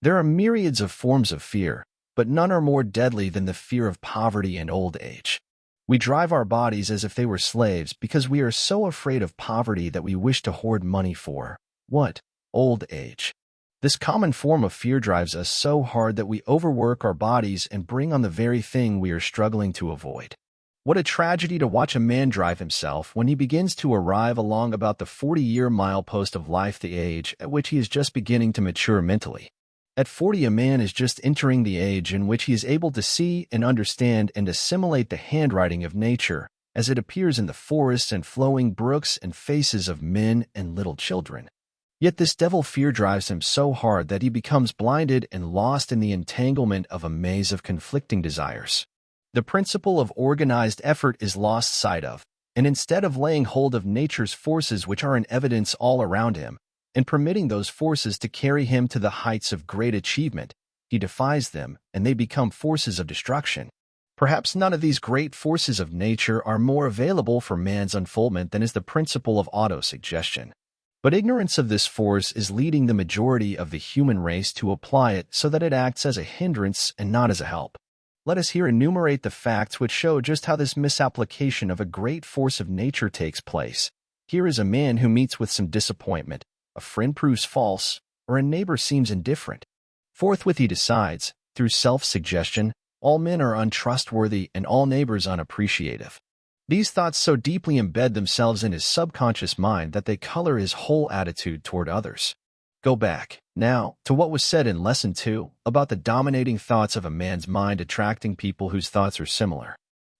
There are myriads of forms of fear, but none are more deadly than the fear of poverty and old age. We drive our bodies as if they were slaves because we are so afraid of poverty that we wish to hoard money for what? Old age. This common form of fear drives us so hard that we overwork our bodies and bring on the very thing we are struggling to avoid. What a tragedy to watch a man drive himself when he begins to arrive along about the 40-year milepost of life, the age at which he is just beginning to mature mentally. At 40, a man is just entering the age in which he is able to see and understand and assimilate the handwriting of nature as it appears in the forests and flowing brooks and faces of men and little children. Yet this devil fear drives him so hard that he becomes blinded and lost in the entanglement of a maze of conflicting desires. The principle of organized effort is lost sight of, and instead of laying hold of nature's forces which are in evidence all around him, and permitting those forces to carry him to the heights of great achievement, he defies them, and they become forces of destruction. Perhaps none of these great forces of nature are more available for man's unfoldment than is the principle of autosuggestion. But ignorance of this force is leading the majority of the human race to apply it so that it acts as a hindrance and not as a help. Let us here enumerate the facts which show just how this misapplication of a great force of nature takes place. Here is a man who meets with some disappointment, a friend proves false, or a neighbor seems indifferent. Forthwith he decides, through self-suggestion, all men are untrustworthy and all neighbors unappreciative. These thoughts so deeply embed themselves in his subconscious mind that they color his whole attitude toward others. Go back, now, to what was said in Lesson 2 about the dominating thoughts of a man's mind attracting people whose thoughts are similar.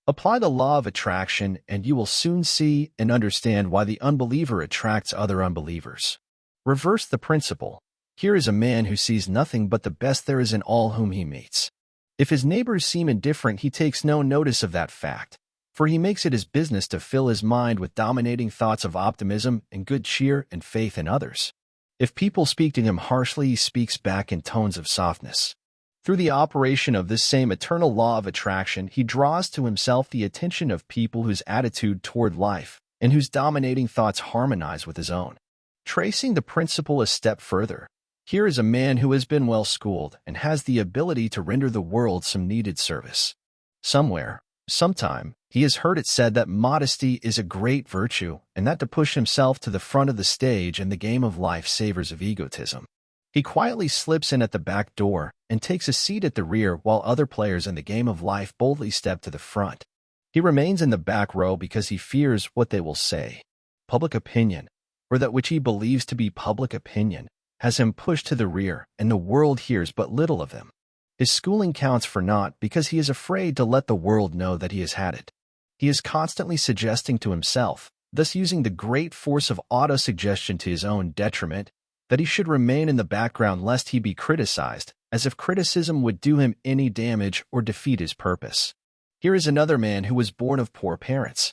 Apply the law of attraction and you will soon see and understand why the unbeliever attracts other unbelievers. Reverse the principle. Here is a man who sees nothing but the best there is in all whom he meets. If his neighbors seem indifferent, he takes no notice of that fact, for he makes it his business to fill his mind with dominating thoughts of optimism and good cheer and faith in others. If people speak to him harshly, he speaks back in tones of softness. Through the operation of this same eternal law of attraction, he draws to himself the attention of people whose attitude toward life and whose dominating thoughts harmonize with his own. Tracing the principle a step further, here is a man who has been well schooled and has the ability to render the world some needed service. Somewhere, sometime, he has heard it said that modesty is a great virtue and that to push himself to the front of the stage in the game of life savors of egotism. He quietly slips in at the back door and takes a seat at the rear while other players in the game of life boldly step to the front. He remains in the back row because he fears what they will say. Public opinion, or that which he believes to be public opinion, has him pushed to the rear, and the world hears but little of him. His schooling counts for naught because he is afraid to let the world know that he has had it. He is constantly suggesting to himself, thus using the great force of autosuggestion to his own detriment, that he should remain in the background lest he be criticized, as if criticism would do him any damage or defeat his purpose. Here is another man who was born of poor parents.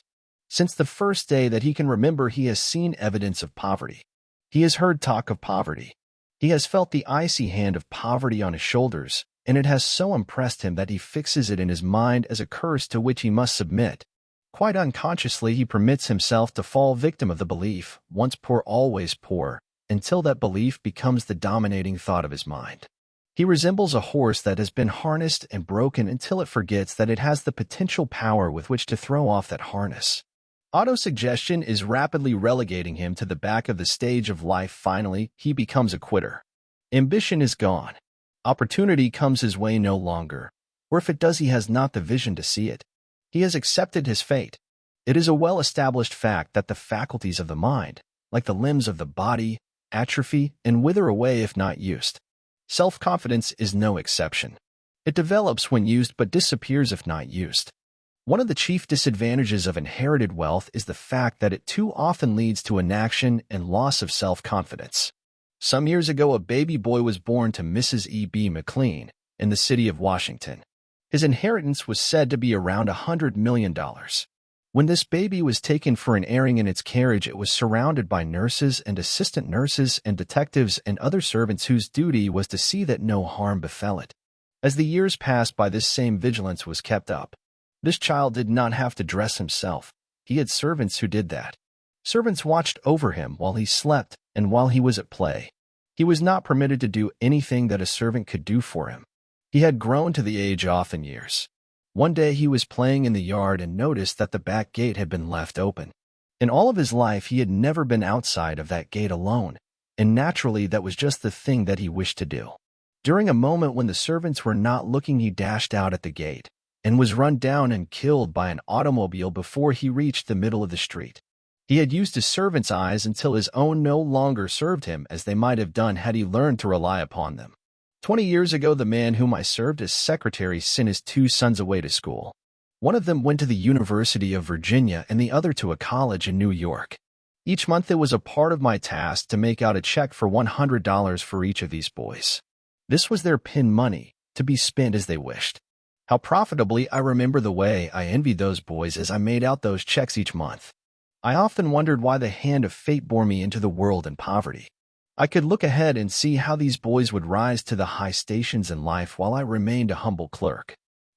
Since the first day that he can remember, he has seen evidence of poverty. He has heard talk of poverty. He has felt the icy hand of poverty on his shoulders, and it has so impressed him that he fixes it in his mind as a curse to which he must submit. Quite unconsciously, he permits himself to fall victim of the belief, once poor, always poor, until that belief becomes the dominating thought of his mind. He resembles a horse that has been harnessed and broken until it forgets that it has the potential power with which to throw off that harness. Autosuggestion is rapidly relegating him to the back of the stage of life. Finally, he becomes a quitter. Ambition is gone. Opportunity comes his way no longer, or if it does, he has not the vision to see it. He has accepted his fate. It is a well-established fact that the faculties of the mind, like the limbs of the body, atrophy and wither away if not used. Self-confidence is no exception. It develops when used but disappears if not used. One of the chief disadvantages of inherited wealth is the fact that it too often leads to inaction and loss of self-confidence. Some years ago, a baby boy was born to Mrs. E.B. McLean in the city of Washington. His inheritance was said to be around $100 million. When this baby was taken for an airing in its carriage, it was surrounded by nurses and assistant nurses and detectives and other servants whose duty was to see that no harm befell it. As the years passed by, this same vigilance was kept up. This child did not have to dress himself. He had servants who did that. Servants watched over him while he slept and while he was at play. He was not permitted to do anything that a servant could do for him. He had grown to the age often years. One day he was playing in the yard and noticed that the back gate had been left open. In all of his life he had never been outside of that gate alone, and naturally that was just the thing that he wished to do. During a moment when the servants were not looking, he dashed out at the gate and was run down and killed by an automobile before he reached the middle of the street. He had used his servants' eyes until his own no longer served him as they might have done had he learned to rely upon them. 20 years ago, the man whom I served as secretary sent his 2 sons away to school. One of them went to the University of Virginia and the other to a college in New York. Each month it was a part of my task to make out a check for $100 for each of these boys. This was their pin money, to be spent as they wished. How profitably I remember the way I envied those boys as I made out those checks each month. I often wondered why the hand of fate bore me into the world in poverty. I could look ahead and see how these boys would rise to the high stations in life while I remained a humble clerk.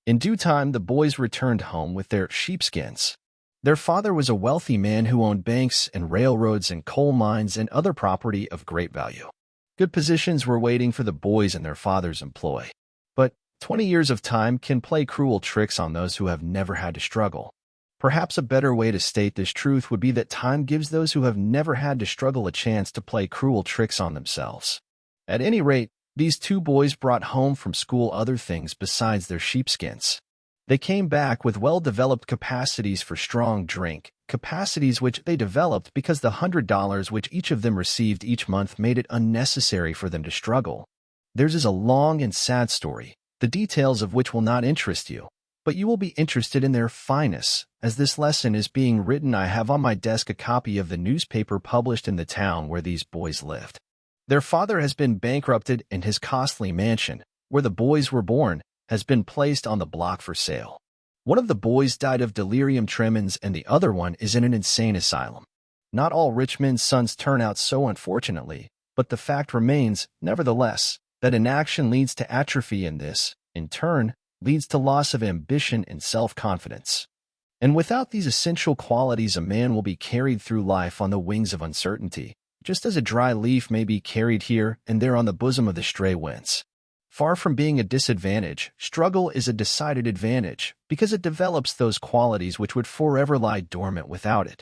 In due time, the boys returned home with their sheepskins. Their father was a wealthy man who owned banks and railroads and coal mines and other property of great value. Good positions were waiting for the boys in their father's employ. But 20 years of time can play cruel tricks on those who have never had to struggle. Perhaps a better way to state this truth would be that time gives those who have never had to struggle a chance to play cruel tricks on themselves. At any rate, these 2 boys brought home from school other things besides their sheepskins. They came back with well-developed capacities for strong drink, capacities which they developed because the $100 which each of them received each month made it unnecessary for them to struggle. Theirs is a long and sad story, the details of which will not interest you, but you will be interested in their fineness. As this lesson is being written, I have on my desk a copy of the newspaper published in the town where these boys lived. Their father has been bankrupted and his costly mansion, where the boys were born, has been placed on the block for sale. One of the boys died of delirium tremens and the other one is in an insane asylum. Not all rich men's sons turn out so, unfortunately, but the fact remains, nevertheless, that inaction leads to atrophy, and this, in turn, leads to loss of ambition and self-confidence. And without these essential qualities, a man will be carried through life on the wings of uncertainty, just as a dry leaf may be carried here and there on the bosom of the stray winds. Far from being a disadvantage, struggle is a decided advantage, because it develops those qualities which would forever lie dormant without it.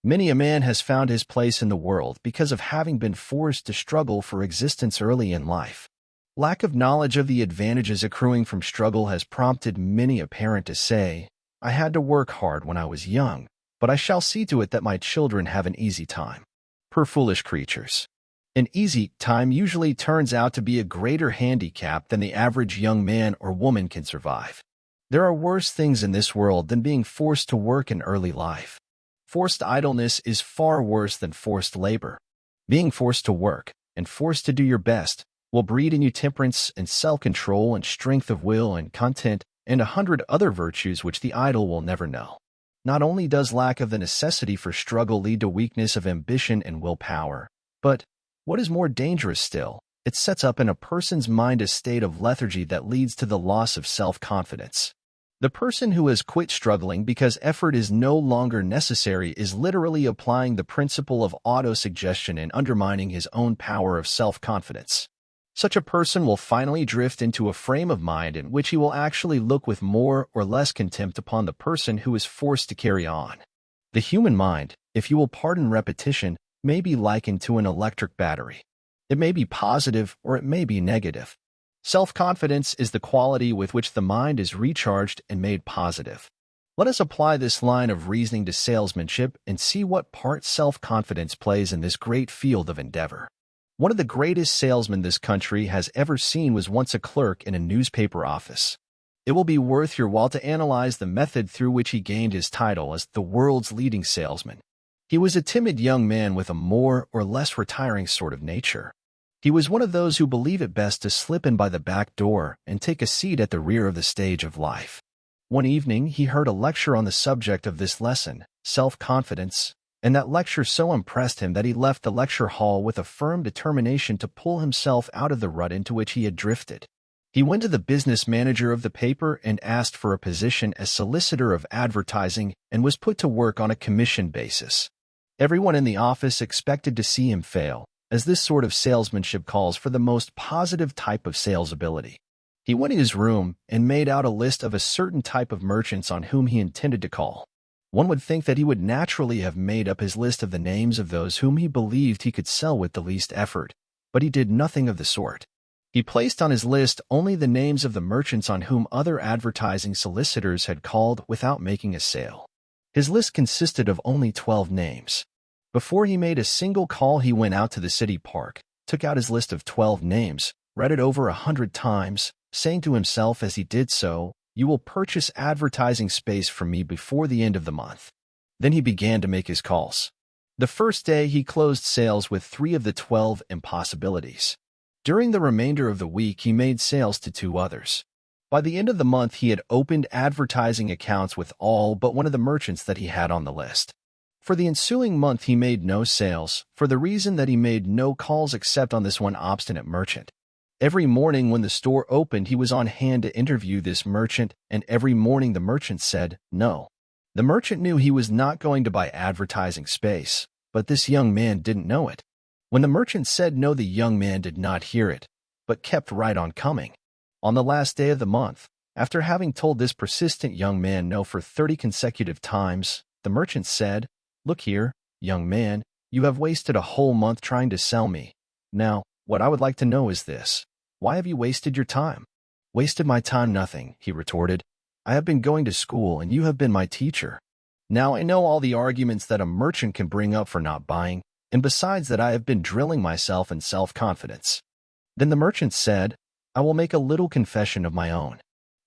Many a man has found his place in the world because of having been forced to struggle for existence early in life. Lack of knowledge of the advantages accruing from struggle has prompted many a parent to say, "I had to work hard when I was young, but I shall see to it that my children have an easy time." Poor foolish creatures. An easy time usually turns out to be a greater handicap than the average young man or woman can survive. There are worse things in this world than being forced to work in early life. Forced idleness is far worse than forced labor. Being forced to work, and forced to do your best, will breed in you temperance and self-control and strength of will and content and 100 other virtues which the idle will never know. Not only does lack of the necessity for struggle lead to weakness of ambition and willpower, but, what is more dangerous still, it sets up in a person's mind a state of lethargy that leads to the loss of self-confidence. The person who has quit struggling because effort is no longer necessary is literally applying the principle of autosuggestion and undermining his own power of self-confidence. Such a person will finally drift into a frame of mind in which he will actually look with more or less contempt upon the person who is forced to carry on. The human mind, if you will pardon repetition, may be likened to an electric battery. It may be positive or it may be negative. Self-confidence is the quality with which the mind is recharged and made positive. Let us apply this line of reasoning to salesmanship and see what part self-confidence plays in this great field of endeavor. One of the greatest salesmen this country has ever seen was once a clerk in a newspaper office. It will be worth your while to analyze the method through which he gained his title as the world's leading salesman. He was a timid young man with a more or less retiring sort of nature. He was one of those who believe it best to slip in by the back door and take a seat at the rear of the stage of life. One evening he heard a lecture on the subject of this lesson, self-confidence, and that lecture so impressed him that he left the lecture hall with a firm determination to pull himself out of the rut into which he had drifted. He went to the business manager of the paper and asked for a position as solicitor of advertising and was put to work on a commission basis. Everyone in the office expected to see him fail, as this sort of salesmanship calls for the most positive type of sales ability. He went in his room and made out a list of a certain type of merchants on whom he intended to call. One would think that he would naturally have made up his list of the names of those whom he believed he could sell with the least effort, but he did nothing of the sort. He placed on his list only the names of the merchants on whom other advertising solicitors had called without making a sale. His list consisted of only 12 names. Before he made a single call, he went out to the city park, took out his list of 12 names, read it over 100 times, saying to himself as he did so, "You will purchase advertising space from me before the end of the month." Then he began to make his calls. The first day, he closed sales with 3 of the 12 impossibilities. During the remainder of the week, he made sales to 2 others. By the end of the month, he had opened advertising accounts with all but one of the merchants that he had on the list. For the ensuing month, he made no sales, for the reason that he made no calls except on this one obstinate merchant. Every morning when the store opened, he was on hand to interview this merchant, and every morning the merchant said no. The merchant knew he was not going to buy advertising space, but this young man didn't know it. When the merchant said no, the young man did not hear it, but kept right on coming. On the last day of the month, after having told this persistent young man no for 30 consecutive times, the merchant said, "Look here, young man, you have wasted a whole month trying to sell me. Now, what I would like to know is this: why have you wasted your time?" "Wasted my time nothing," he retorted. "I have been going to school and you have been my teacher. Now I know all the arguments that a merchant can bring up for not buying, and besides that I have been drilling myself in self-confidence." Then the merchant said, "I will make a little confession of my own.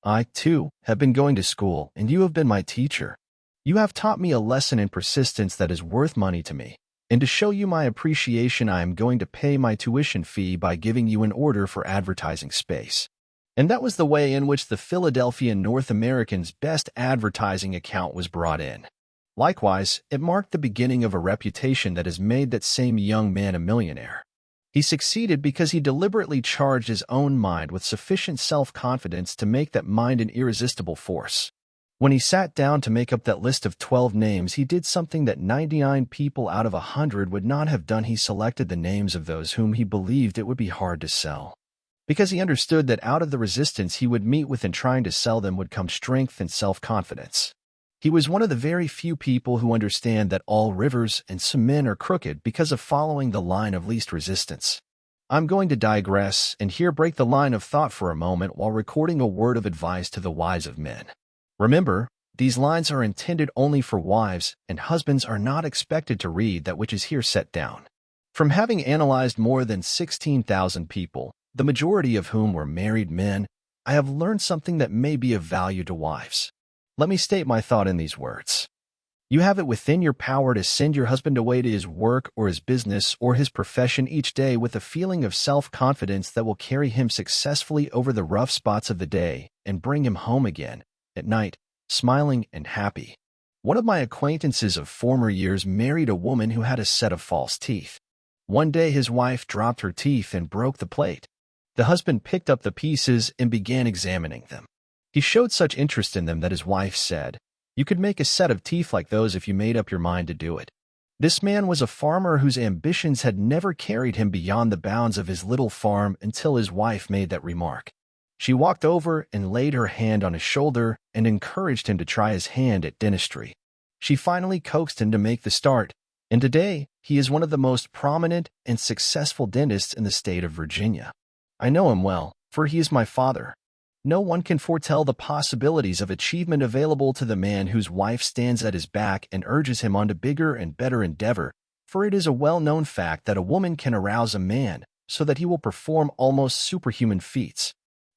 I, too, have been going to school, and you have been my teacher. You have taught me a lesson in persistence that is worth money to me, and to show you my appreciation I am going to pay my tuition fee by giving you an order for advertising space." And that was the way in which the Philadelphia North American's best advertising account was brought in. Likewise, it marked the beginning of a reputation that has made that same young man a millionaire. He succeeded because he deliberately charged his own mind with sufficient self-confidence to make that mind an irresistible force. When he sat down to make up that list of 12 names, he did something that 99 people out of 100 would not have done. He selected the names of those whom he believed it would be hard to sell, because he understood that out of the resistance he would meet with in trying to sell them would come strength and self-confidence. He was one of the very few people who understand that all rivers and some men are crooked because of following the line of least resistance. I'm going to digress and here break the line of thought for a moment while recording a word of advice to the wives of men. Remember, these lines are intended only for wives, and husbands are not expected to read that which is here set down. From having analyzed more than 16,000 people, the majority of whom were married men, I have learned something that may be of value to wives. Let me state my thought in these words. You have it within your power to send your husband away to his work or his business or his profession each day with a feeling of self-confidence that will carry him successfully over the rough spots of the day and bring him home again, at night, smiling and happy. One of my acquaintances of former years married a woman who had a set of false teeth. One day his wife dropped her teeth and broke the plate. The husband picked up the pieces and began examining them. He showed such interest in them that his wife said, "You could make a set of teeth like those if you made up your mind to do it." This man was a farmer whose ambitions had never carried him beyond the bounds of his little farm until his wife made that remark. She walked over and laid her hand on his shoulder and encouraged him to try his hand at dentistry. She finally coaxed him to make the start, and today he is one of the most prominent and successful dentists in the state of Virginia. I know him well, for he is my father. No one can foretell the possibilities of achievement available to the man whose wife stands at his back and urges him on to bigger and better endeavor, for it is a well-known fact that a woman can arouse a man so that he will perform almost superhuman feats.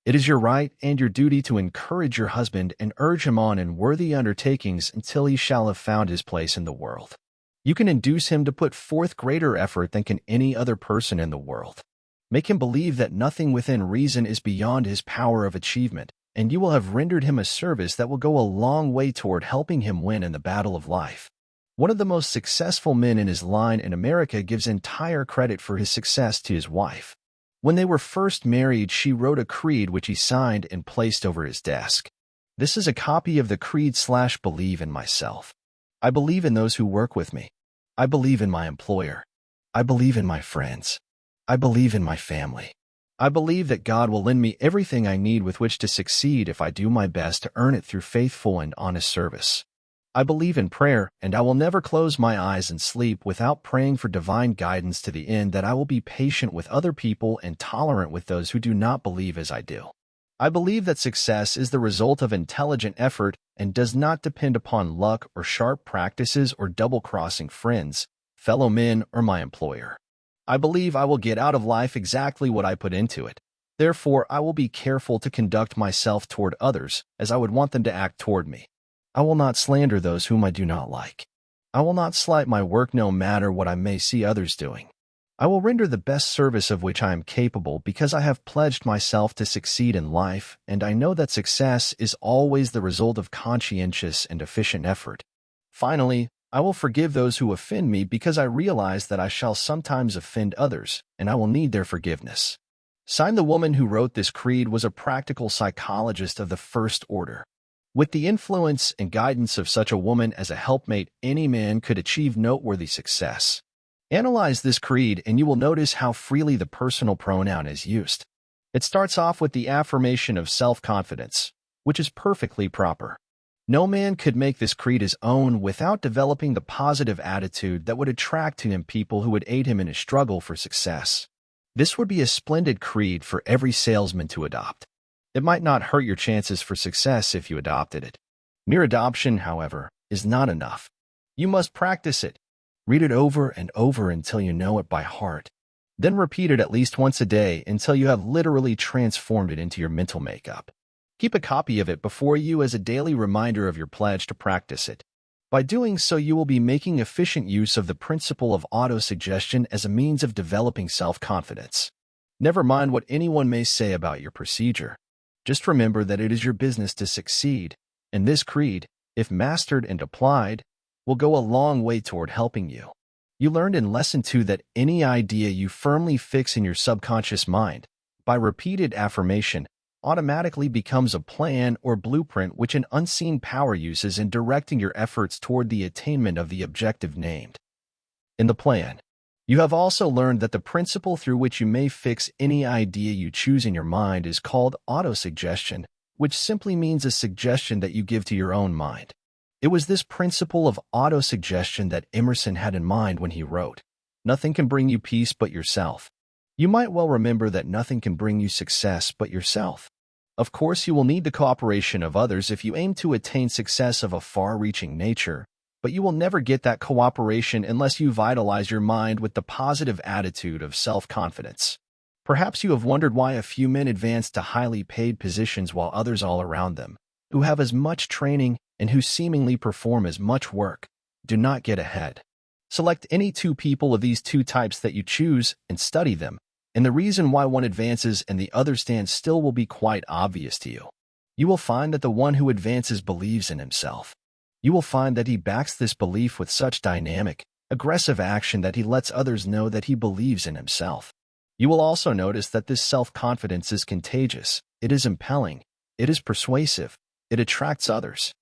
It is your right and your duty to encourage your husband and urge him on in worthy undertakings until he shall have found his place in the world. You can induce him to put forth greater effort than can any other person in the world. Make him believe that nothing within reason is beyond his power of achievement, and you will have rendered him a service that will go a long way toward helping him win in the battle of life. One of the most successful men in his line in America gives entire credit for his success to his wife. When they were first married, she wrote a creed which he signed and placed over his desk. This is a copy of the creed/believe in myself. I believe in those who work with me. I believe in my employer. I believe in my friends. I believe in my family. I believe that God will lend me everything I need with which to succeed if I do my best to earn it through faithful and honest service. I believe in prayer, and I will never close my eyes and sleep without praying for divine guidance to the end that I will be patient with other people and tolerant with those who do not believe as I do. I believe that success is the result of intelligent effort and does not depend upon luck or sharp practices or double-crossing friends, fellow men, or my employer. I believe I will get out of life exactly what I put into it. Therefore, I will be careful to conduct myself toward others as I would want them to act toward me. I will not slander those whom I do not like. I will not slight my work no matter what I may see others doing. I will render the best service of which I am capable because I have pledged myself to succeed in life, and I know that success is always the result of conscientious and efficient effort. Finally, I will forgive those who offend me because I realize that I shall sometimes offend others, and I will need their forgiveness. Signed, the woman who wrote this creed was a practical psychologist of the first order. With the influence and guidance of such a woman as a helpmate, any man could achieve noteworthy success. Analyze this creed and you will notice how freely the personal pronoun is used. It starts off with the affirmation of self-confidence, which is perfectly proper. No man could make this creed his own without developing the positive attitude that would attract to him people who would aid him in his struggle for success. This would be a splendid creed for every salesman to adopt. It might not hurt your chances for success if you adopted it. Mere adoption, however, is not enough. You must practice it. Read it over and over until you know it by heart. Then repeat it at least once a day until you have literally transformed it into your mental makeup. Keep a copy of it before you as a daily reminder of your pledge to practice it. By doing so, you will be making efficient use of the principle of autosuggestion as a means of developing self-confidence. Never mind what anyone may say about your procedure. Just remember that it is your business to succeed, and this creed, if mastered and applied, will go a long way toward helping you. You learned in Lesson 2 that any idea you firmly fix in your subconscious mind, by repeated affirmation, automatically becomes a plan or blueprint which an unseen power uses in directing your efforts toward the attainment of the objective named in the plan. You have also learned that the principle through which you may fix any idea you choose in your mind is called autosuggestion, which simply means a suggestion that you give to your own mind. It was this principle of autosuggestion that Emerson had in mind when he wrote, "Nothing can bring you peace but yourself." You might well remember that nothing can bring you success but yourself. Of course, you will need the cooperation of others if you aim to attain success of a far-reaching nature, but you will never get that cooperation unless you vitalize your mind with the positive attitude of self-confidence. Perhaps you have wondered why a few men advance to highly paid positions while others all around them, who have as much training and who seemingly perform as much work, do not get ahead. Select any two people of these two types that you choose and study them, and the reason why one advances and the other stands still will be quite obvious to you. You will find that the one who advances believes in himself. You will find that he backs this belief with such dynamic, aggressive action that he lets others know that he believes in himself. You will also notice that this self-confidence is contagious, it is impelling, it is persuasive, it attracts others.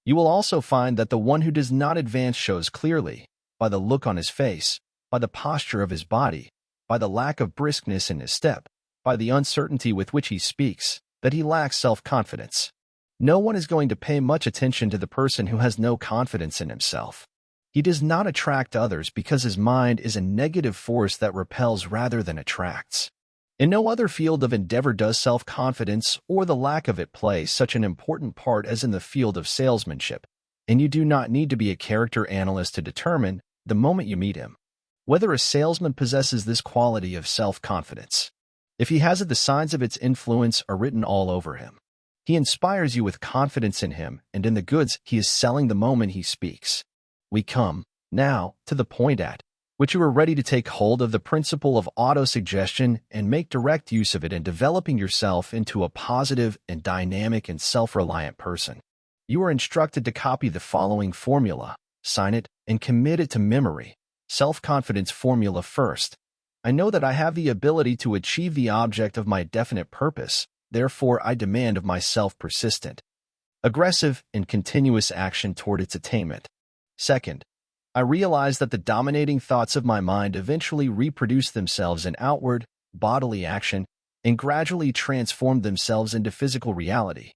You will also find that the one who does not advance shows clearly, by the look on his face, by the posture of his body, by the lack of briskness in his step, by the uncertainty with which he speaks, that he lacks self-confidence. No one is going to pay much attention to the person who has no confidence in himself. He does not attract others because his mind is a negative force that repels rather than attracts. In no other field of endeavor does self-confidence or the lack of it play such an important part as in the field of salesmanship, and you do not need to be a character analyst to determine, the moment you meet him, whether a salesman possesses this quality of self-confidence. If he has it, the signs of its influence are written all over him. He inspires you with confidence in him and in the goods he is selling the moment he speaks. We come, now, to the point at which you are ready to take hold of the principle of autosuggestion and make direct use of it in developing yourself into a positive and dynamic and self-reliant person. You are instructed to copy the following formula, sign it, and commit it to memory. Self-confidence formula first. I know that I have the ability to achieve the object of my definite purpose, therefore I demand of myself persistent, aggressive, and continuous action toward its attainment. Second, I realize that the dominating thoughts of my mind eventually reproduce themselves in outward, bodily action and gradually transform themselves into physical reality.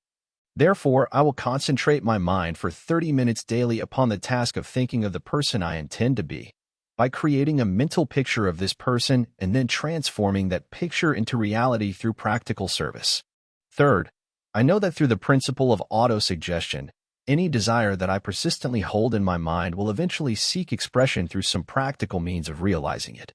Therefore, I will concentrate my mind for 30 minutes daily upon the task of thinking of the person I intend to be, by creating a mental picture of this person and then transforming that picture into reality through practical service. Third, I know that through the principle of autosuggestion, any desire that I persistently hold in my mind will eventually seek expression through some practical means of realizing it.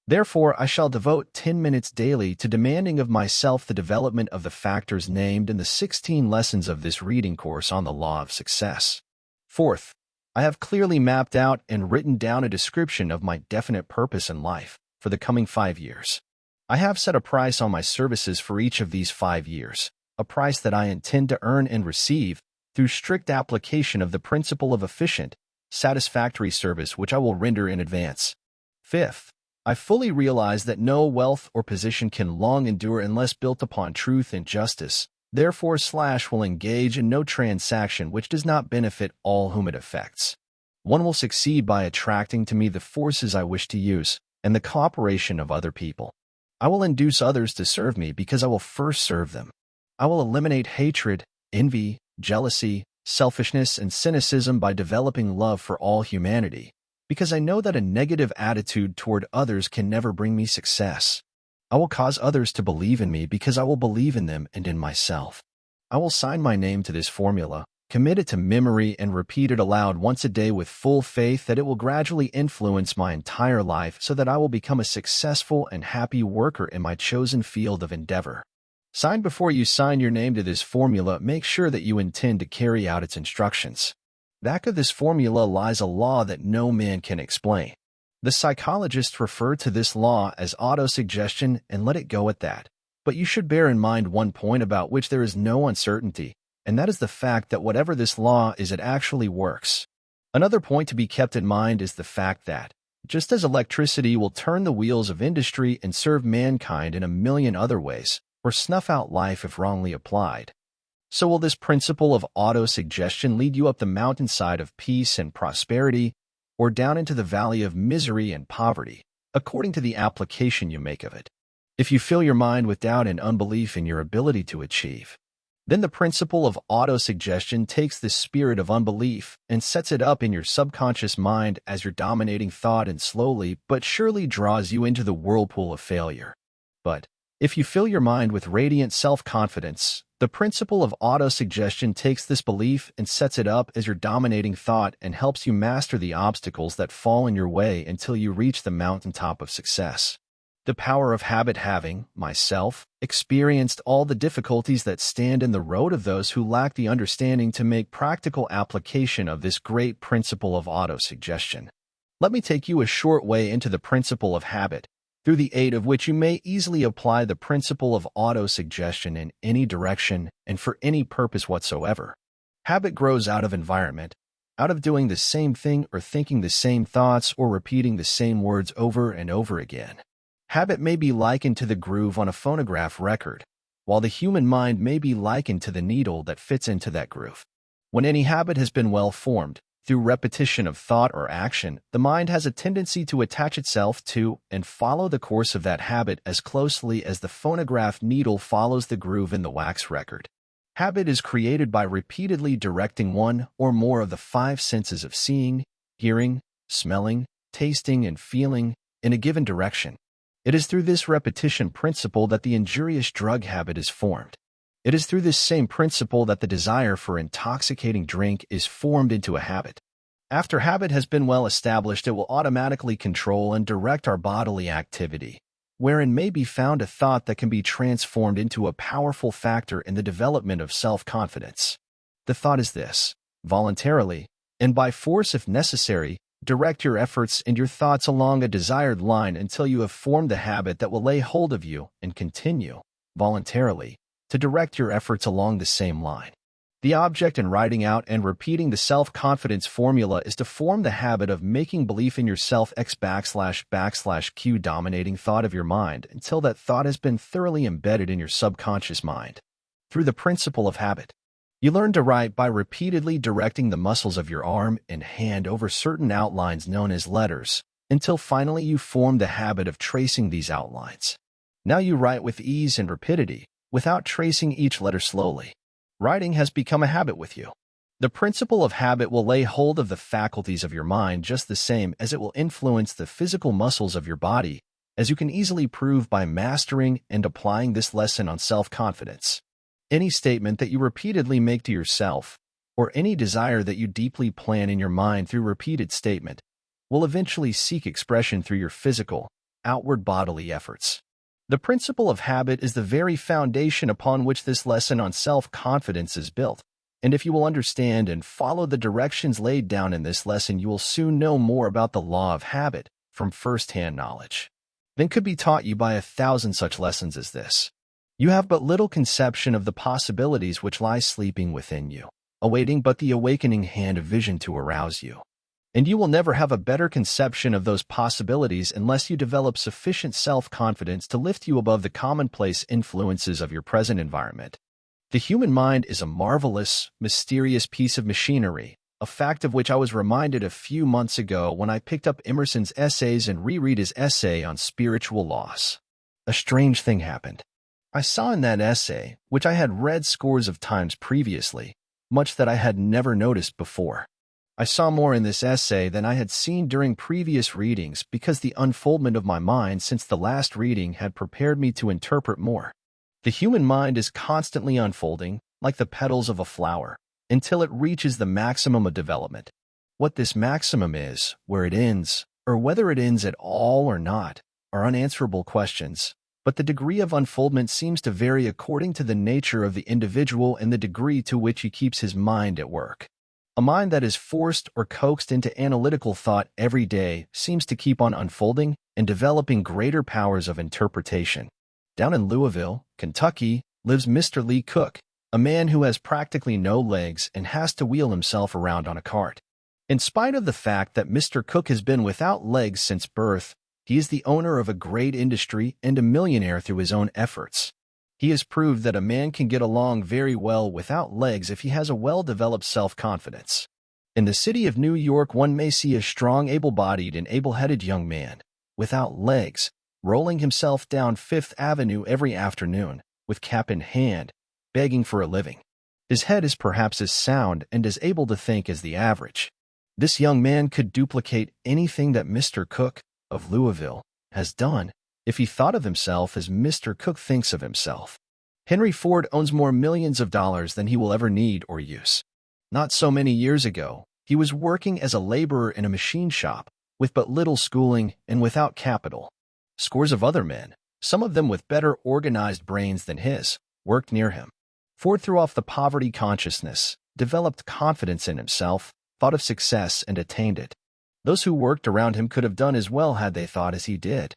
Therefore, I shall devote 10 minutes daily to demanding of myself the development of the factors named in the 16 lessons of this reading course on the law of success. Fourth, I have clearly mapped out and written down a description of my definite purpose in life for the coming 5 years. I have set a price on my services for each of these 5 years, a price that I intend to earn and receive through strict application of the principle of efficient, satisfactory service which I will render in advance. Fifth, I fully realize that no wealth or position can long endure unless built upon truth and justice. Therefore, will engage in no transaction which does not benefit all whom it affects. One will succeed by attracting to me the forces I wish to use and the cooperation of other people. I will induce others to serve me because I will first serve them. I will eliminate hatred, envy, jealousy, selfishness, and cynicism by developing love for all humanity, because I know that a negative attitude toward others can never bring me success. I will cause others to believe in me because I will believe in them and in myself. I will sign my name to this formula, commit it to memory, and repeat it aloud once a day with full faith that it will gradually influence my entire life so that I will become a successful and happy worker in my chosen field of endeavor. Sign before you sign your name to this formula. Make sure that you intend to carry out its instructions. Back of this formula lies a law that no man can explain. The psychologists refer to this law as autosuggestion and let it go at that. But you should bear in mind one point about which there is no uncertainty, and that is the fact that whatever this law is, it actually works. Another point to be kept in mind is the fact that, just as electricity will turn the wheels of industry and serve mankind in a million other ways, or snuff out life if wrongly applied, so will this principle of autosuggestion lead you up the mountainside of peace and prosperity, or down into the valley of misery and poverty, according to the application you make of it. If you fill your mind with doubt and unbelief in your ability to achieve, then the principle of autosuggestion takes this spirit of unbelief and sets it up in your subconscious mind as your dominating thought and slowly but surely draws you into the whirlpool of failure. But if you fill your mind with radiant self-confidence, the principle of autosuggestion takes this belief and sets it up as your dominating thought and helps you master the obstacles that fall in your way until you reach the mountaintop of success. The power of habit. Having, myself, experienced all the difficulties that stand in the road of those who lack the understanding to make practical application of this great principle of autosuggestion, let me take you a short way into the principle of habit, through the aid of which you may easily apply the principle of autosuggestion in any direction and for any purpose whatsoever. Habit grows out of environment, out of doing the same thing or thinking the same thoughts or repeating the same words over and over again. Habit may be likened to the groove on a phonograph record, while the human mind may be likened to the needle that fits into that groove. When any habit has been well formed, through repetition of thought or action, the mind has a tendency to attach itself to and follow the course of that habit as closely as the phonograph needle follows the groove in the wax record. Habit is created by repeatedly directing one or more of the 5 senses of seeing, hearing, smelling, tasting, and feeling in a given direction. It is through this repetition principle that the injurious drug habit is formed. It is through this same principle that the desire for intoxicating drink is formed into a habit. After habit has been well established, it will automatically control and direct our bodily activity, wherein may be found a thought that can be transformed into a powerful factor in the development of self-confidence. The thought is this: voluntarily, and by force if necessary, direct your efforts and your thoughts along a desired line until you have formed the habit that will lay hold of you and continue, voluntarily, to direct your efforts along the same line. The object in writing out and repeating the self-confidence formula is to form the habit of making belief in yourself X \Q dominating thought of your mind until that thought has been thoroughly embedded in your subconscious mind. Through the principle of habit, You learn to write by repeatedly directing the muscles of your arm and hand over certain outlines known as letters, until finally you form the habit of tracing these outlines. Now you write with ease and rapidity, without tracing each letter slowly. Writing has become a habit with you. The principle of habit will lay hold of the faculties of your mind just the same as it will influence the physical muscles of your body, as you can easily prove by mastering and applying this lesson on self-confidence. Any statement that you repeatedly make to yourself, or any desire that you deeply plan in your mind through repeated statement, will eventually seek expression through your physical, outward bodily efforts. The principle of habit is the very foundation upon which this lesson on self-confidence is built, and if you will understand and follow the directions laid down in this lesson, you will soon know more about the law of habit from first-hand knowledge than could be taught you by 1,000 such lessons as this. You have but little conception of the possibilities which lie sleeping within you, awaiting but the awakening hand of vision to arouse you. And you will never have a better conception of those possibilities unless you develop sufficient self-confidence to lift you above the commonplace influences of your present environment. The human mind is a marvelous, mysterious piece of machinery, a fact of which I was reminded a few months ago when I picked up Emerson's essays and reread his essay on spiritual loss. A strange thing happened. I saw in that essay, which I had read scores of times previously, much that I had never noticed before. I saw more in this essay than I had seen during previous readings because the unfoldment of my mind since the last reading had prepared me to interpret more. The human mind is constantly unfolding, like the petals of a flower, until it reaches the maximum of development. What this maximum is, where it ends, or whether it ends at all or not, are unanswerable questions, but the degree of unfoldment seems to vary according to the nature of the individual and the degree to which he keeps his mind at work. A mind that is forced or coaxed into analytical thought every day seems to keep on unfolding and developing greater powers of interpretation. Down in Louisville, Kentucky, lives Mr. Lee Cook, a man who has practically no legs and has to wheel himself around on a cart. In spite of the fact that Mr. Cook has been without legs since birth, he is the owner of a great industry and a millionaire through his own efforts. He has proved that a man can get along very well without legs if he has a well-developed self-confidence. In the city of New York, one may see a strong, able-bodied and able-headed young man, without legs, rolling himself down Fifth Avenue every afternoon, with cap in hand, begging for a living. His head is perhaps as sound and as able to think as the average. This young man could duplicate anything that Mr. Cook, of Louisville, has done, if he thought of himself as Mr. Cook thinks of himself. Henry Ford owns more millions of dollars than he will ever need or use. Not so many years ago, he was working as a laborer in a machine shop, with but little schooling and without capital. Scores of other men, some of them with better organized brains than his, worked near him. Ford threw off the poverty consciousness, developed confidence in himself, thought of success, and attained it. Those who worked around him could have done as well had they thought as he did.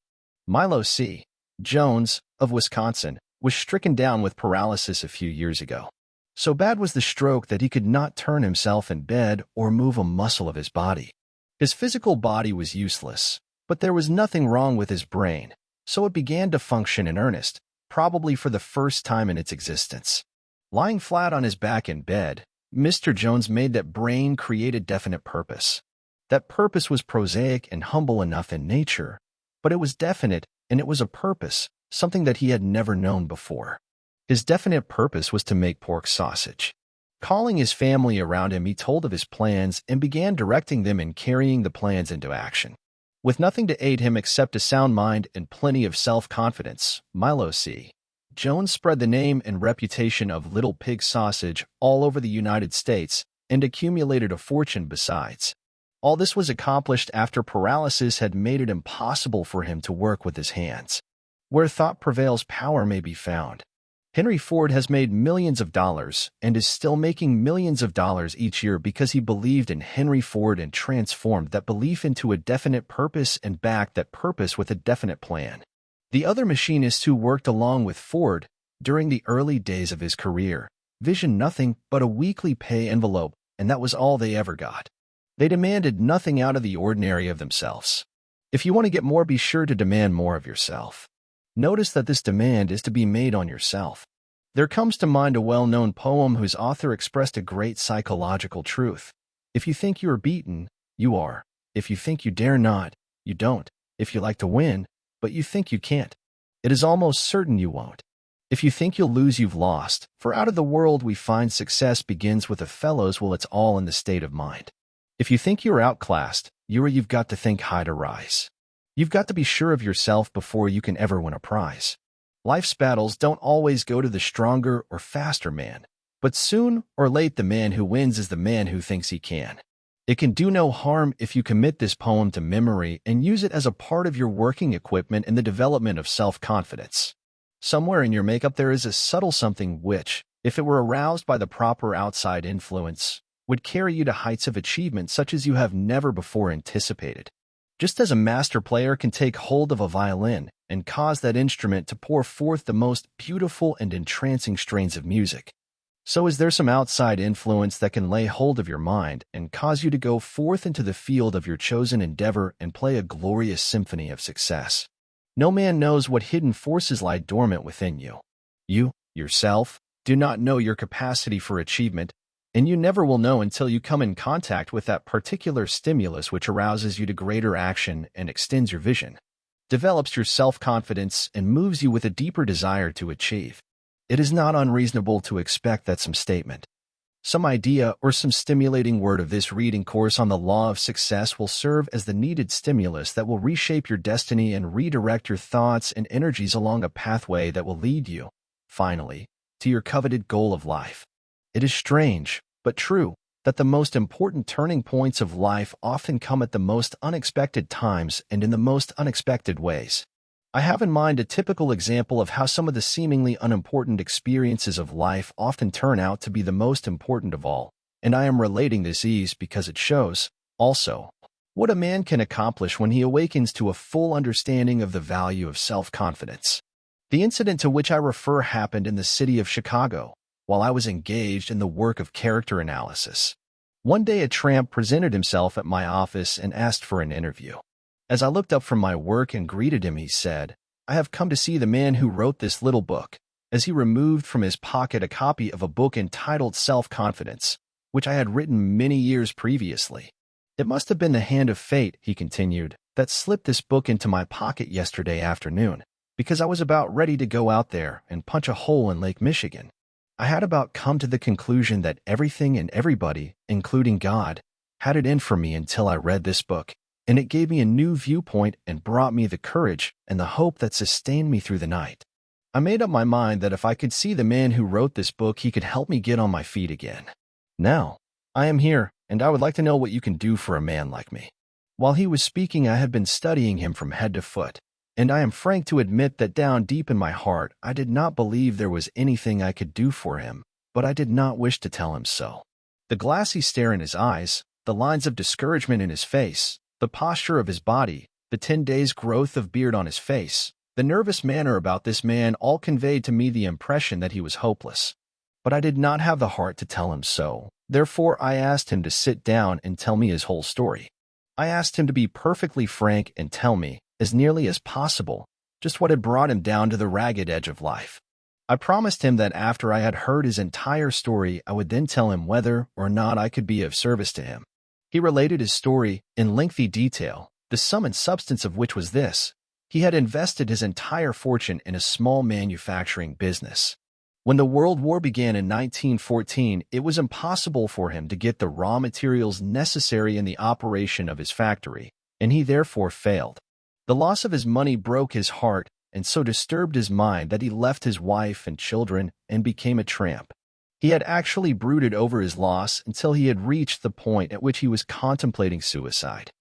Milo C. Jones, of Wisconsin, was stricken down with paralysis a few years ago. So bad was the stroke that he could not turn himself in bed or move a muscle of his body. His physical body was useless, but there was nothing wrong with his brain, so it began to function in earnest, probably for the first time in its existence. Lying flat on his back in bed, Mr. Jones made that brain create a definite purpose. That purpose was prosaic and humble enough in nature, but it was definite, and it was a purpose, something that he had never known before. His definite purpose was to make pork sausage. Calling his family around him, he told of his plans and began directing them in carrying the plans into action. With nothing to aid him except a sound mind and plenty of self-confidence, Milo C. Jones spread the name and reputation of Little Pig Sausage all over the United States and accumulated a fortune besides. All this was accomplished after paralysis had made it impossible for him to work with his hands. Where thought prevails, power may be found. Henry Ford has made millions of dollars and is still making millions of dollars each year because he believed in Henry Ford and transformed that belief into a definite purpose and backed that purpose with a definite plan. The other machinists who worked along with Ford during the early days of his career visioned nothing but a weekly pay envelope, and that was all they ever got. They demanded nothing out of the ordinary of themselves. If you want to get more, be sure to demand more of yourself. Notice that this demand is to be made on yourself. There comes to mind a well-known poem whose author expressed a great psychological truth. If you think you are beaten, you are. If you think you dare not, you don't. If you like to win, but you think you can't, it is almost certain you won't. If you think you'll lose, you've lost, for out of the world we find success begins with a fellow's will. It's all in the state of mind. If you think you're outclassed, you've got to think high to rise. You've got to be sure of yourself before you can ever win a prize. Life's battles don't always go to the stronger or faster man, but soon or late the man who wins is the man who thinks he can. It can do no harm if you commit this poem to memory and use it as a part of your working equipment in the development of self-confidence. Somewhere in your makeup there is a subtle something which, if it were aroused by the proper outside influence, would carry you to heights of achievement such as you have never before anticipated. Just as a master player can take hold of a violin and cause that instrument to pour forth the most beautiful and entrancing strains of music, so is there some outside influence that can lay hold of your mind and cause you to go forth into the field of your chosen endeavor and play a glorious symphony of success. No man knows what hidden forces lie dormant within you. You, yourself, do not know your capacity for achievement, and you never will know until you come in contact with that particular stimulus which arouses you to greater action and extends your vision, develops your self-confidence, and moves you with a deeper desire to achieve. It is not unreasonable to expect that some statement, some idea, or some stimulating word of this reading course on the law of success will serve as the needed stimulus that will reshape your destiny and redirect your thoughts and energies along a pathway that will lead you, finally, to your coveted goal of life. It is strange, but true, that the most important turning points of life often come at the most unexpected times and in the most unexpected ways. I have in mind a typical example of how some of the seemingly unimportant experiences of life often turn out to be the most important of all, and I am relating this ease because it shows, also, what a man can accomplish when he awakens to a full understanding of the value of self-confidence. The incident to which I refer happened in the city of Chicago, while I was engaged in the work of character analysis. One day a tramp presented himself at my office and asked for an interview. As I looked up from my work and greeted him, he said, "I have come to see the man who wrote this little book," as he removed from his pocket a copy of a book entitled Self-Confidence, which I had written many years previously. "It must have been the hand of fate," he continued, "that slipped this book into my pocket yesterday afternoon, because I was about ready to go out there and punch a hole in Lake Michigan. I had about come to the conclusion that everything and everybody, including God, had it in for me until I read this book, and it gave me a new viewpoint and brought me the courage and the hope that sustained me through the night. I made up my mind that if I could see the man who wrote this book, he could help me get on my feet again. Now, I am here, and I would like to know what you can do for a man like me." While he was speaking, I had been studying him from head to foot, and I am frank to admit that down deep in my heart, I did not believe there was anything I could do for him, but I did not wish to tell him so. The glassy stare in his eyes, the lines of discouragement in his face, the posture of his body, the 10 days' growth of beard on his face, the nervous manner about this man all conveyed to me the impression that he was hopeless. But I did not have the heart to tell him so. Therefore, I asked him to sit down and tell me his whole story. I asked him to be perfectly frank and tell me, as nearly as possible, just what had brought him down to the ragged edge of life. I promised him that after I had heard his entire story, I would then tell him whether or not I could be of service to him. He related his story in lengthy detail, the sum and substance of which was this: he had invested his entire fortune in a small manufacturing business. When the World War began in 1914, it was impossible for him to get the raw materials necessary in the operation of his factory, and he therefore failed. The loss of his money broke his heart and so disturbed his mind that he left his wife and children and became a tramp. He had actually brooded over his loss until he had reached the point at which he was contemplating suicide.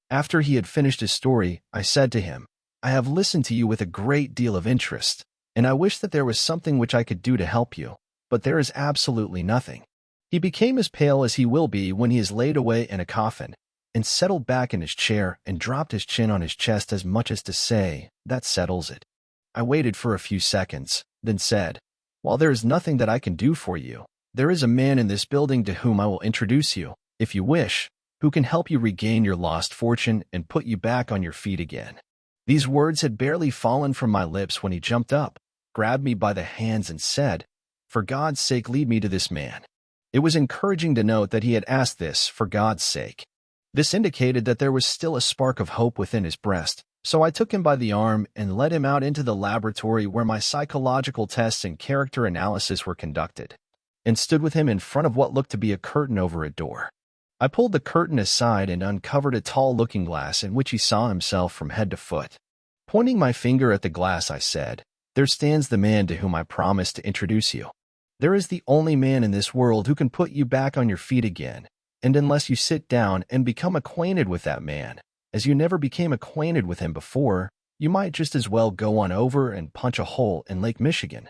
After he had finished his story, I said to him, "I have listened to you with a great deal of interest, and I wish that there was something which I could do to help you, but there is absolutely nothing." He became as pale as he will be when he is laid away in a coffin, and settled back in his chair and dropped his chin on his chest as much as to say, "That settles it." I waited for a few seconds, then said, "While there is nothing that I can do for you, there is a man in this building to whom I will introduce you, if you wish, who can help you regain your lost fortune and put you back on your feet again." These words had barely fallen from my lips when he jumped up, grabbed me by the hands and said, For God's sake, lead me to this man." It was encouraging to note that he had asked this for God's sake. This indicated that there was still a spark of hope within his breast, so I took him by the arm and led him out into the laboratory where my psychological tests and character analysis were conducted, and stood with him in front of what looked to be a curtain over a door. I pulled the curtain aside and uncovered a tall looking-glass in which he saw himself from head to foot. Pointing my finger at the glass, I said, "There stands the man to whom I promised to introduce you. There is the only man in this world who can put you back on your feet again, and unless you sit down and become acquainted with that man, as you never became acquainted with him before, you might just as well go on over and punch a hole in Lake Michigan,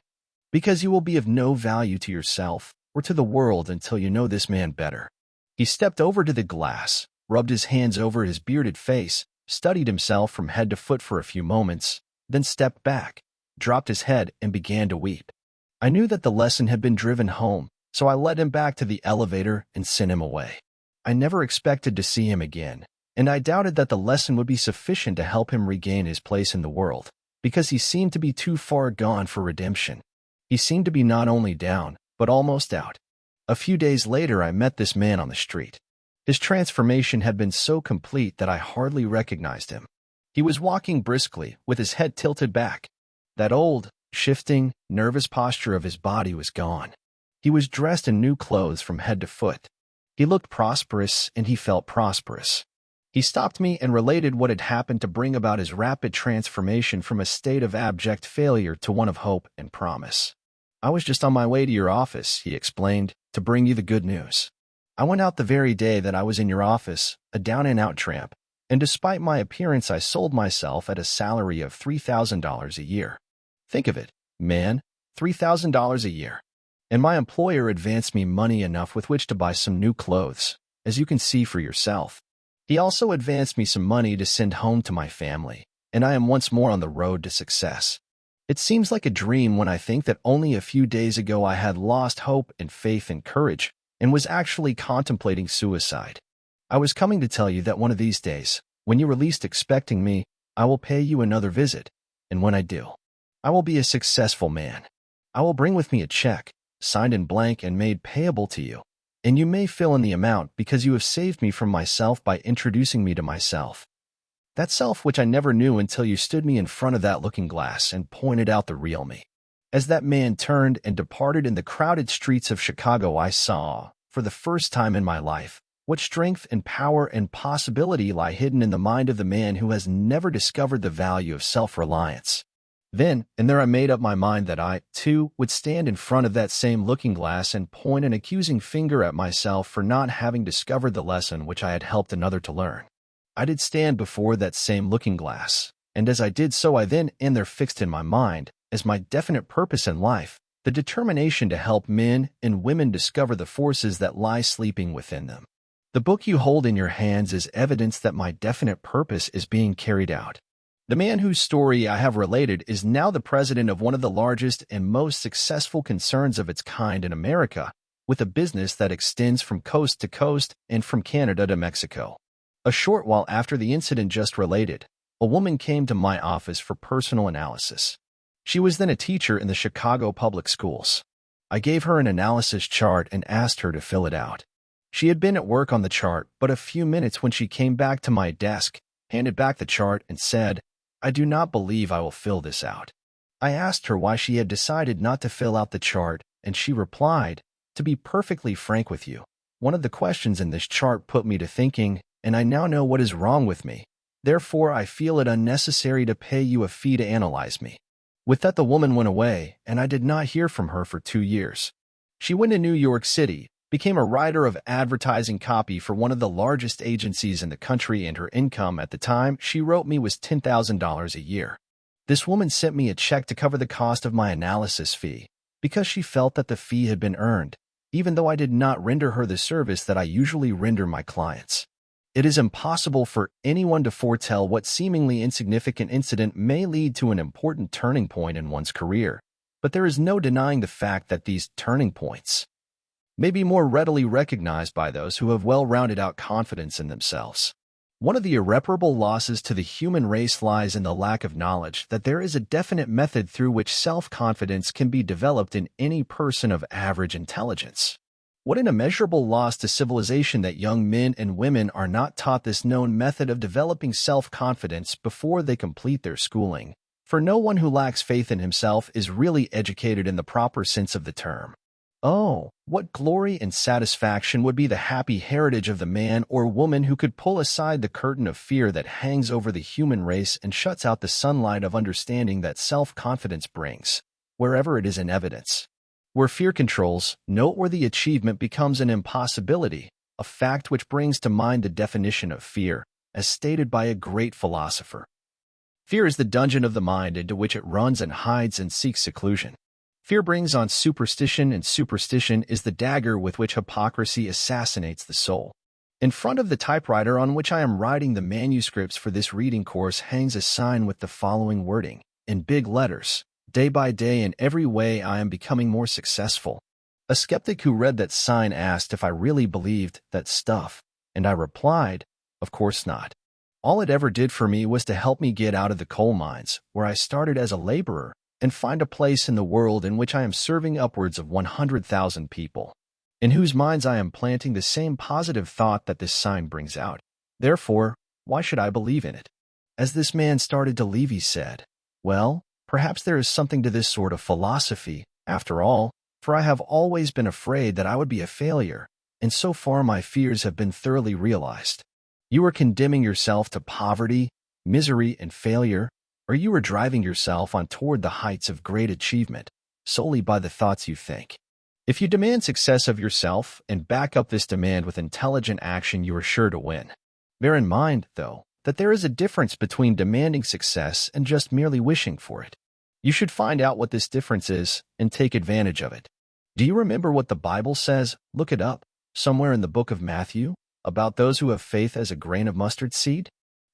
because you will be of no value to yourself or to the world until you know this man better." He stepped over to the glass, rubbed his hands over his bearded face, studied himself from head to foot for a few moments, then stepped back, dropped his head, and began to weep. I knew that the lesson had been driven home, so I led him back to the elevator and sent him away. I never expected to see him again, and I doubted that the lesson would be sufficient to help him regain his place in the world, because he seemed to be too far gone for redemption. He seemed to be not only down, but almost out. A few days later, I met this man on the street. His transformation had been so complete that I hardly recognized him. He was walking briskly, with his head tilted back. That old, shifting, nervous posture of his body was gone. He was dressed in new clothes from head to foot. He looked prosperous, and he felt prosperous. He stopped me and related what had happened to bring about his rapid transformation from a state of abject failure to one of hope and promise. "I was just on my way to your office," he explained, "to bring you the good news. I went out the very day that I was in your office, a down-and-out tramp, and despite my appearance I sold myself at a salary of $3,000 a year. Think of it, man, $3,000 a year. And my employer advanced me money enough with which to buy some new clothes, as you can see for yourself. He also advanced me some money to send home to my family, and I am once more on the road to success. It seems like a dream when I think that only a few days ago I had lost hope and faith and courage and was actually contemplating suicide. I was coming to tell you that one of these days, when you are least expecting me, I will pay you another visit, and when I do, I will be a successful man. I will bring with me a check, signed in blank and made payable to you, and you may fill in the amount because you have saved me from myself by introducing me to myself. That self which I never knew until you stood me in front of that looking-glass and pointed out the real me. As that man turned and departed in the crowded streets of Chicago, I saw, for the first time in my life, what strength and power and possibility lie hidden in the mind of the man who has never discovered the value of self-reliance. Then and there I made up my mind that I, too, would stand in front of that same looking-glass and point an accusing finger at myself for not having discovered the lesson which I had helped another to learn. I did stand before that same looking-glass, and as I did so I then and there fixed in my mind, as my definite purpose in life, the determination to help men and women discover the forces that lie sleeping within them. The book you hold in your hands is evidence that my definite purpose is being carried out. The man whose story I have related is now the president of one of the largest and most successful concerns of its kind in America, with a business that extends from coast to coast and from Canada to Mexico. A short while after the incident just related, a woman came to my office for personal analysis. She was then a teacher in the Chicago public schools. I gave her an analysis chart and asked her to fill it out. She had been at work on the chart but a few minutes when she came back to my desk, handed back the chart, and said, "I do not believe I will fill this out." I asked her why she had decided not to fill out the chart, and she replied, "To be perfectly frank with you, one of the questions in this chart put me to thinking, and I now know what is wrong with me. Therefore, I feel it unnecessary to pay you a fee to analyze me." With that, the woman went away, and I did not hear from her for 2 years. She went to New York City, became a writer of advertising copy for one of the largest agencies in the country, and her income at the time she wrote me was $10,000 a year. This woman sent me a check to cover the cost of my analysis fee, because she felt that the fee had been earned, even though I did not render her the service that I usually render my clients. It is impossible for anyone to foretell what seemingly insignificant incident may lead to an important turning point in one's career, but there is no denying the fact that these turning points may be more readily recognized by those who have well-rounded out confidence in themselves. One of the irreparable losses to the human race lies in the lack of knowledge that there is a definite method through which self-confidence can be developed in any person of average intelligence. What an immeasurable loss to civilization that young men and women are not taught this known method of developing self-confidence before they complete their schooling. For no one who lacks faith in himself is really educated in the proper sense of the term. Oh, what glory and satisfaction would be the happy heritage of the man or woman who could pull aside the curtain of fear that hangs over the human race and shuts out the sunlight of understanding that self-confidence brings, wherever it is in evidence. Where fear controls, noteworthy achievement becomes an impossibility, a fact which brings to mind the definition of fear, as stated by a great philosopher. Fear is the dungeon of the mind into which it runs and hides and seeks seclusion. Fear brings on superstition, and superstition is the dagger with which hypocrisy assassinates the soul. In front of the typewriter on which I am writing the manuscripts for this reading course hangs a sign with the following wording, in big letters: "Day by day, in every way, I am becoming more successful." A skeptic who read that sign asked if I really believed that stuff, and I replied, of course not. All it ever did for me was to help me get out of the coal mines, where I started as a laborer, and find a place in the world in which I am serving upwards of 100,000 people, in whose minds I am planting the same positive thought that this sign brings out. Therefore, why should I believe in it? As this man started to leave, he said, "Well, perhaps there is something to this sort of philosophy, after all, for I have always been afraid that I would be a failure, and so far my fears have been thoroughly realized." You are condemning yourself to poverty, misery, and failure, or you are driving yourself on toward the heights of great achievement, solely by the thoughts you think. If you demand success of yourself and back up this demand with intelligent action, you are sure to win. Bear in mind, though, that there is a difference between demanding success and just merely wishing for it. You should find out what this difference is and take advantage of it. Do you remember what the Bible says? Look it up, somewhere in the book of Matthew, about those who have faith as a grain of mustard seed?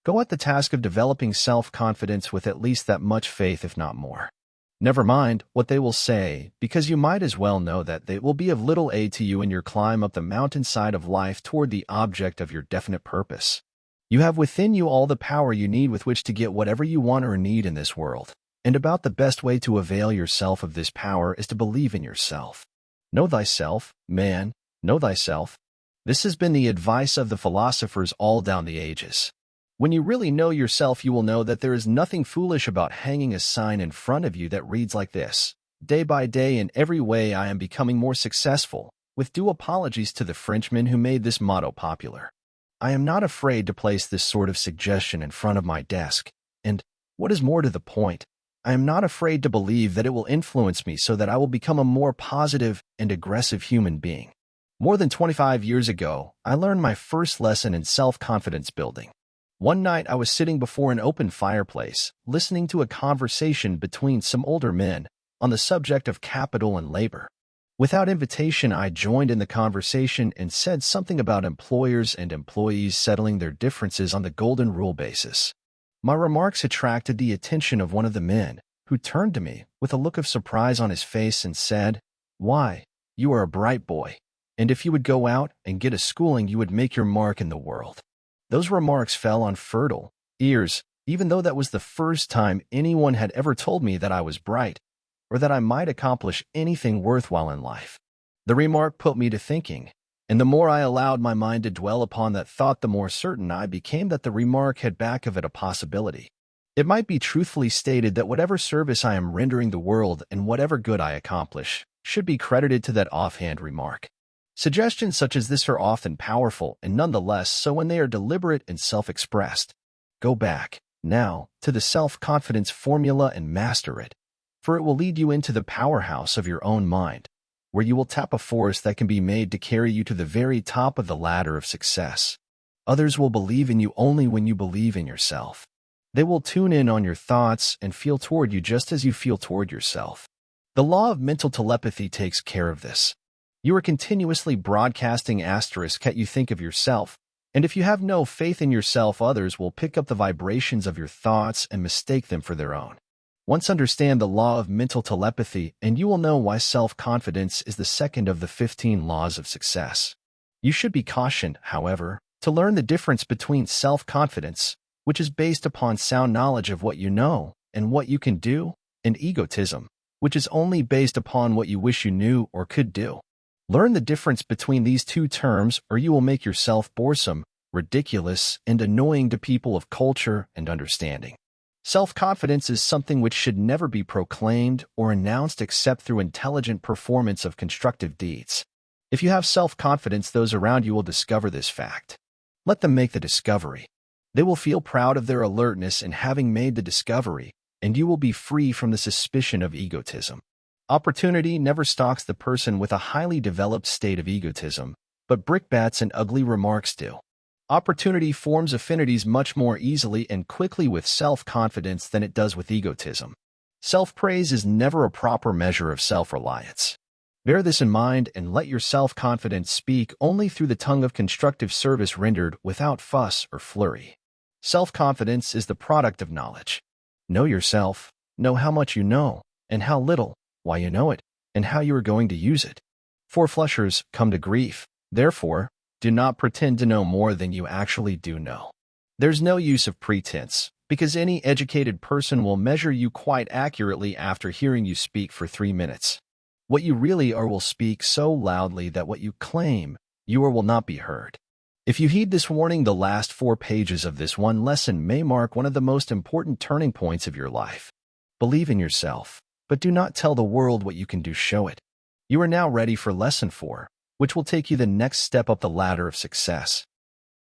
Go at the task of developing self-confidence with at least that much faith, if not more. Never mind what they will say, because you might as well know that they will be of little aid to you in your climb up the mountainside of life toward the object of your definite purpose. You have within you all the power you need with which to get whatever you want or need in this world, and about the best way to avail yourself of this power is to believe in yourself. Know thyself, man, know thyself. This has been the advice of the philosophers all down the ages. When you really know yourself, you will know that there is nothing foolish about hanging a sign in front of you that reads like this: "Day by day, in every way, I am becoming more successful," with due apologies to the Frenchman who made this motto popular. I am not afraid to place this sort of suggestion in front of my desk, and, what is more to the point, I am not afraid to believe that it will influence me so that I will become a more positive and aggressive human being. More than 25 years ago, I learned my first lesson in self-confidence building. One night I was sitting before an open fireplace, listening to a conversation between some older men on the subject of capital and labor. Without invitation, I joined in the conversation and said something about employers and employees settling their differences on the golden rule basis. My remarks attracted the attention of one of the men, who turned to me with a look of surprise on his face and said, "Why, you are a bright boy, and if you would go out and get a schooling, you would make your mark in the world." Those remarks fell on fertile ears, even though that was the first time anyone had ever told me that I was bright, or that I might accomplish anything worthwhile in life. The remark put me to thinking, and the more I allowed my mind to dwell upon that thought, the more certain I became that the remark had back of it a possibility. It might be truthfully stated that whatever service I am rendering the world and whatever good I accomplish should be credited to that offhand remark. Suggestions such as this are often powerful and nonetheless so when they are deliberate and self-expressed. Go back, now, to the self-confidence formula and master it, for it will lead you into the powerhouse of your own mind, where you will tap a force that can be made to carry you to the very top of the ladder of success. Others will believe in you only when you believe in yourself. They will tune in on your thoughts and feel toward you just as you feel toward yourself. The law of mental telepathy takes care of this. You are continuously broadcasting asterisk at you think of yourself, and if you have no faith in yourself, others will pick up the vibrations of your thoughts and mistake them for their own. Once understand the law of mental telepathy, and you will know why self-confidence is the second of the 15 laws of success. You should be cautioned, however, To learn the difference between self-confidence, which is based upon sound knowledge of what you know and what you can do, and egotism, which is only based upon what you wish you knew or could do. Learn the difference between these two terms, or you will make yourself boresome, ridiculous, and annoying to people of culture and understanding. Self-confidence is something which should never be proclaimed or announced except through intelligent performance of constructive deeds. If you have self-confidence, those around you will discover this fact. Let them make the discovery. They will feel proud of their alertness in having made the discovery, and you will be free from the suspicion of egotism. Opportunity never stalks the person with a highly developed state of egotism, but brickbats and ugly remarks do. Opportunity forms affinities much more easily and quickly with self-confidence than it does with egotism. Self-praise is never a proper measure of self-reliance. Bear this in mind and let your self-confidence speak only through the tongue of constructive service rendered without fuss or flurry. Self-confidence is the product of knowledge. Know yourself, know how much you know, and how little, why you know it, and how you are going to use it. Four-flushers come to grief. Therefore, do not pretend to know more than you actually do know. There's no use of pretense, because any educated person will measure you quite accurately after hearing you speak for 3 minutes. What you really are will speak so loudly that what you claim you are will not be heard. If you heed this warning, the last 4 pages of this one lesson may mark one of the most important turning points of your life. Believe in yourself, but do not tell the world what you can do, show it. You are now ready for lesson 4, which will take you the next step up the ladder of success.